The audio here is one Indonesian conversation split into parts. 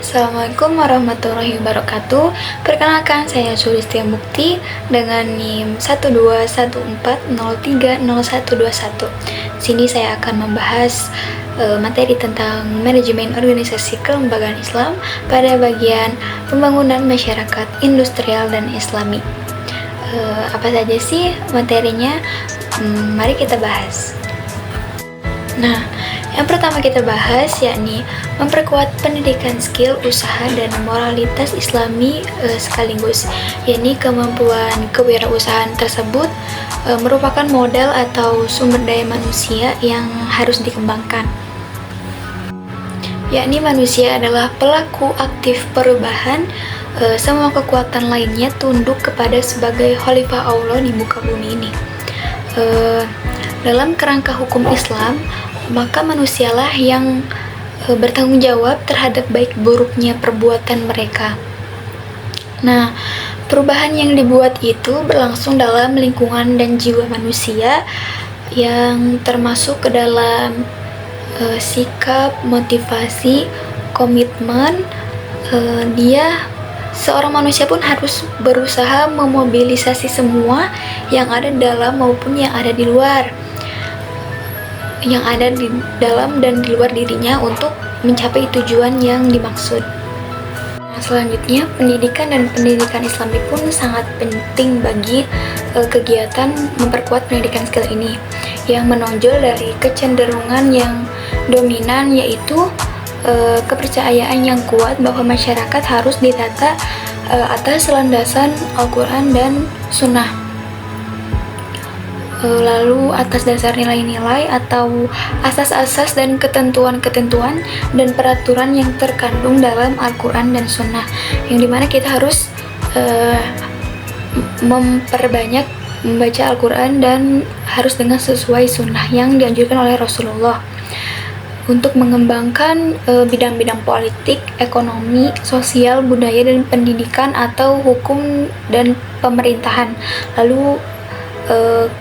Assalamualaikum warahmatullahi wabarakatuh. Perkenalkan, saya Sulistia Mukti dengan NIM 12140300121. Sini saya akan membahas materi tentang manajemen organisasi kelembagaan Islam pada bagian pembangunan masyarakat industrial dan Islami. Apa saja sih materinya? Mari kita bahas. Nah, yang pertama kita bahas yakni memperkuat pendidikan skill, usaha, dan moralitas Islami sekaligus, yakni kemampuan kewirausahaan tersebut merupakan modal atau sumber daya manusia yang harus dikembangkan. Yakni manusia adalah pelaku aktif perubahan, semua kekuatan lainnya tunduk kepada sebagai khalifah Allah di muka bumi ini. Dalam kerangka hukum Islam, maka manusialah yang bertanggung jawab terhadap baik buruknya perbuatan mereka. Nah, perubahan yang dibuat itu berlangsung dalam lingkungan dan jiwa manusia yang termasuk ke dalam sikap, motivasi, komitmen. Seorang manusia pun harus berusaha memobilisasi semua yang ada dalam maupun yang ada di luar, yang ada di dalam dan di luar dirinya untuk mencapai tujuan yang dimaksud. Nah, selanjutnya, pendidikan dan pendidikan Islami pun sangat penting bagi kegiatan memperkuat pendidikan skill ini, yang menonjol dari kecenderungan yang dominan, yaitu kepercayaan yang kuat bahwa masyarakat harus ditata atas landasan Al-Quran dan Sunnah. Lalu atas dasar nilai-nilai atau asas-asas dan ketentuan-ketentuan dan peraturan yang terkandung dalam Al-Quran dan Sunnah, yang dimana kita harus memperbanyak membaca Al-Quran dan harus dengan sesuai Sunnah yang dianjurkan oleh Rasulullah untuk mengembangkan bidang-bidang politik, ekonomi, sosial, budaya, dan pendidikan atau hukum dan pemerintahan. Lalu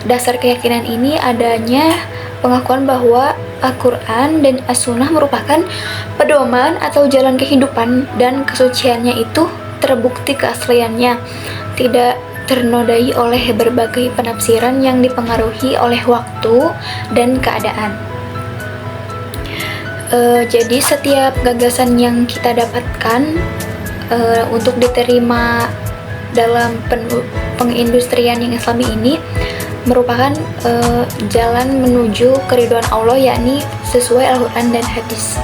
dasar keyakinan ini adanya pengakuan bahwa Al-Quran dan As-Sunnah merupakan pedoman atau jalan kehidupan, dan kesuciannya itu terbukti keasliannya, tidak ternodai oleh berbagai penafsiran yang dipengaruhi oleh waktu dan keadaan. Jadi setiap gagasan yang kita dapatkan untuk diterima dalam pengindustrian yang Islami ini merupakan jalan menuju keridhaan Allah, yakni sesuai Al-Quran dan hadis.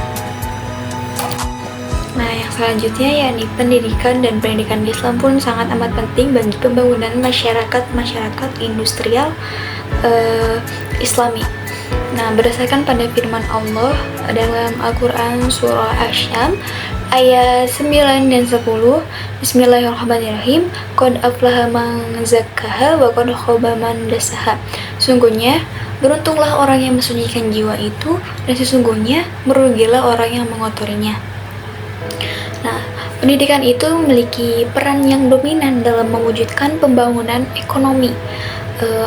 Nah, yang selanjutnya yakni pendidikan dan pendidikan Islam pun sangat amat penting bagi pembangunan masyarakat industrial Islami. Nah, berdasarkan pada firman Allah dalam Al-Quran surah Asy-Syams ayat 9 dan 10, Bismillahirrahmanirrahim, Qad aflaha man zakkaha wa qad khaba man dassaha. Sungguhnya beruntunglah orang yang mensucikan jiwa itu, dan sesungguhnya merugilah orang yang mengotorinya. Nah, pendidikan itu memiliki peran yang dominan dalam mewujudkan pembangunan ekonomi.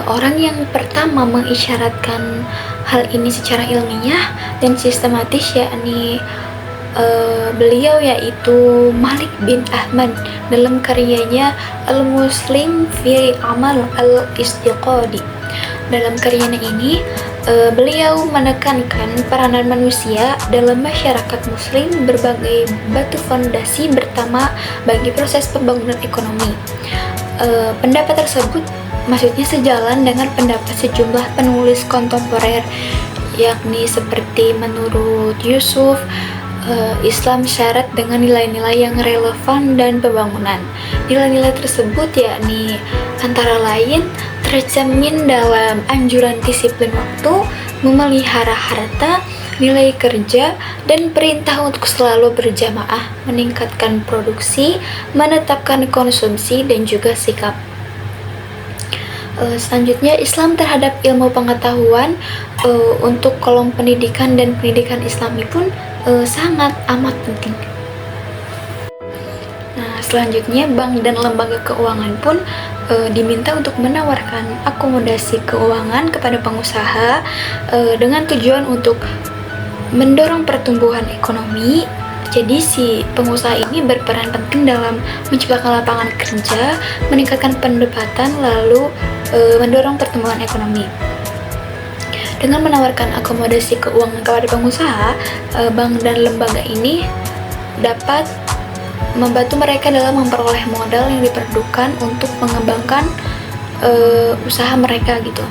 Orang yang pertama mengisyaratkan hal ini secara ilmiah dan sistematis yakni beliau, yaitu Malik bin Ahmad dalam karyanya Al-Muslim fi Amal Al-Istiqadi. Dalam karyanya ini beliau menekankan peranan manusia dalam masyarakat muslim berbagai batu fondasi pertama bagi proses pembangunan ekonomi. Pendapat tersebut maksudnya sejalan dengan pendapat sejumlah penulis kontemporer, yakni seperti menurut Yusuf, Islam syarat dengan nilai-nilai yang relevan dan pembangunan. Nilai-nilai tersebut yakni antara lain tercermin dalam anjuran disiplin waktu, memelihara harta, nilai kerja, dan perintah untuk selalu berjamaah, meningkatkan produksi, menetapkan konsumsi, dan juga sikap. Selanjutnya, Islam terhadap ilmu pengetahuan untuk kolom pendidikan dan pendidikan Islami pun sangat amat penting. Nah, selanjutnya bank dan lembaga keuangan pun diminta untuk menawarkan akomodasi keuangan kepada pengusaha dengan tujuan untuk mendorong pertumbuhan ekonomi Jadi si pengusaha ini berperan penting dalam menciptakan lapangan kerja, meningkatkan pendapatan, lalu mendorong pertumbuhan ekonomi. Dengan menawarkan akomodasi keuangan kepada pengusaha, bank dan lembaga ini dapat membantu mereka dalam memperoleh modal yang diperlukan untuk mengembangkan usaha mereka gitu.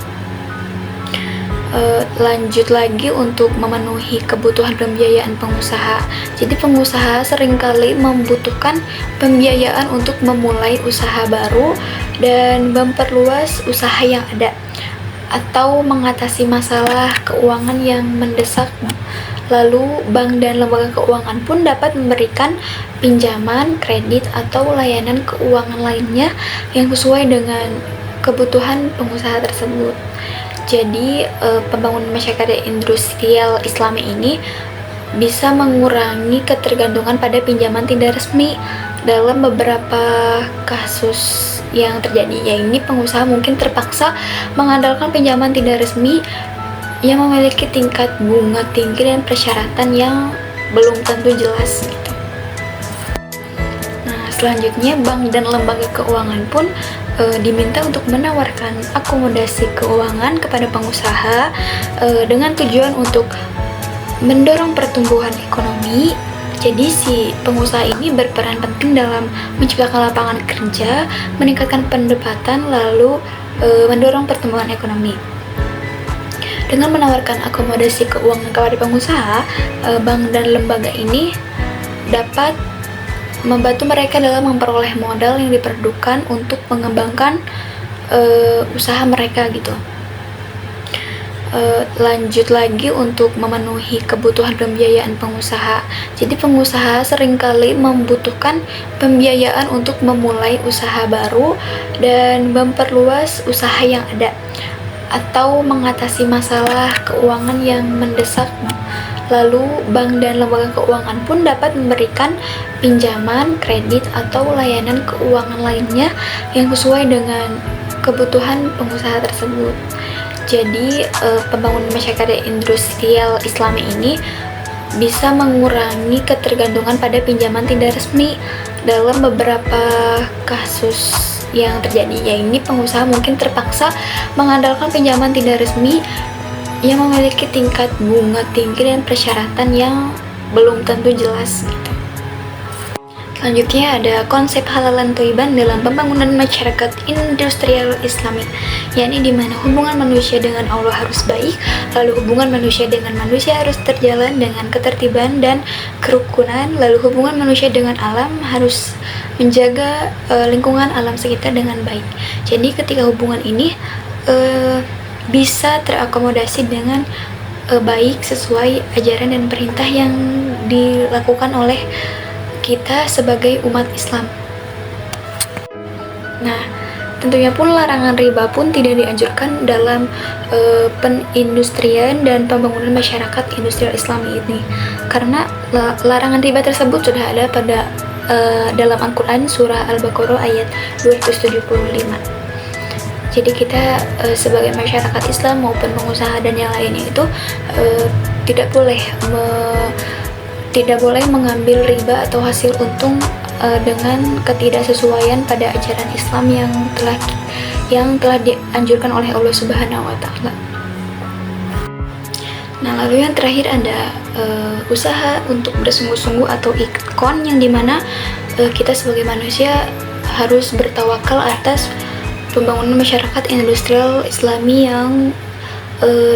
Lanjut lagi untuk memenuhi kebutuhan pembiayaan pengusaha. Jadi pengusaha seringkali membutuhkan pembiayaan untuk memulai usaha baru dan memperluas usaha yang ada, atau mengatasi masalah keuangan yang mendesak. Lalu bank dan lembaga keuangan pun dapat memberikan pinjaman, kredit, atau layanan keuangan lainnya yang sesuai dengan kebutuhan pengusaha tersebut. Jadi pembangunan masyarakat industrial Islami ini bisa mengurangi ketergantungan pada pinjaman tidak resmi. Dalam beberapa kasus yang terjadi, yaitu pengusaha mungkin terpaksa mengandalkan pinjaman tidak resmi yang memiliki tingkat bunga tinggi dan persyaratan yang belum tentu jelas gitu. Nah, selanjutnya bank dan lembaga keuangan pun diminta untuk menawarkan akomodasi keuangan kepada pengusaha dengan tujuan untuk mendorong pertumbuhan ekonomi. Jadi si pengusaha ini berperan penting dalam menciptakan lapangan kerja, meningkatkan pendapatan, lalu mendorong pertumbuhan ekonomi. Dengan menawarkan akomodasi keuangan kepada pengusaha, bank dan lembaga ini dapat membantu mereka dalam memperoleh modal yang diperlukan untuk mengembangkan usaha mereka gitu. Lanjut lagi untuk memenuhi kebutuhan pembiayaan pengusaha. Jadi pengusaha seringkali membutuhkan pembiayaan untuk memulai usaha baru dan memperluas usaha yang ada, atau mengatasi masalah keuangan yang mendesak. Lalu bank dan lembaga keuangan pun dapat memberikan pinjaman, kredit, atau layanan keuangan lainnya yang sesuai dengan kebutuhan pengusaha tersebut. Jadi pembangunan masyarakat industrial Islami ini bisa mengurangi ketergantungan pada pinjaman tidak resmi. Dalam beberapa kasus yang terjadi, yaitu pengusaha mungkin terpaksa mengandalkan pinjaman tidak resmi yang memiliki tingkat bunga tinggi dan persyaratan yang belum tentu jelas gitu. Selanjutnya ada konsep halalan thayyiban dalam pembangunan masyarakat industrial Islami, yakni di mana hubungan manusia dengan Allah harus baik, lalu hubungan manusia dengan manusia harus terjalan dengan ketertiban dan kerukunan, lalu hubungan manusia dengan alam harus menjaga lingkungan alam sekitar dengan baik. Jadi ketika hubungan ini bisa terakomodasi dengan baik sesuai ajaran dan perintah yang dilakukan oleh kita sebagai umat Islam. Nah, tentunya pun larangan riba pun tidak dianjurkan dalam penindustrian dan pembangunan masyarakat industrial Islami ini, karena larangan riba tersebut sudah ada pada dalam Al-Quran surah Al-Baqarah ayat 275. Jadi kita sebagai masyarakat Islam maupun pengusaha dan yang lainnya itu tidak boleh mengambil riba atau hasil untung dengan ketidaksesuaian pada ajaran Islam yang telah dianjurkan oleh Allah Subhanahu wa taala. Nah, lalu yang terakhir ada usaha untuk bersungguh-sungguh atau ikhtikon, yang dimana kita sebagai manusia harus bertawakal atas pembangunan masyarakat industrial Islami yang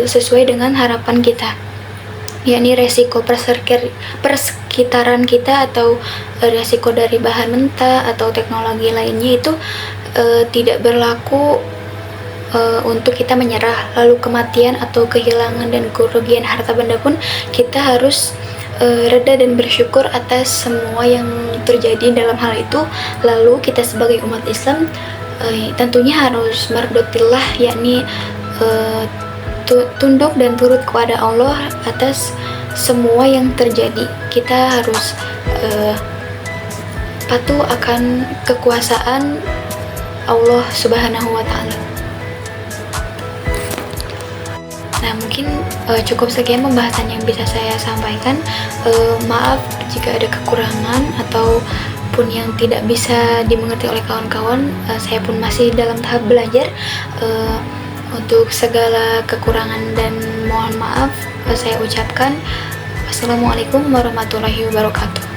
sesuai dengan harapan kita, yakni resiko persekitaran kita atau resiko dari bahan mentah atau teknologi lainnya itu tidak berlaku untuk kita menyerah. Lalu kematian atau kehilangan dan kerugian harta benda pun kita harus reda dan bersyukur atas semua yang terjadi dalam hal itu. Lalu kita sebagai umat Islam tentunya harus mardotillah, yakni tunduk dan turut kepada Allah atas semua yang terjadi. Kita harus patuh akan kekuasaan Allah Subhanahu wa taala. Nah, mungkin mungkin cukup sekian pembahasan yang bisa saya sampaikan. Maaf jika ada kekurangan ataupun yang tidak bisa dimengerti oleh kawan-kawan. Saya pun masih dalam tahap belajar. Untuk segala kekurangan dan mohon maaf saya ucapkan. Wassalamualaikum warahmatullahi wabarakatuh.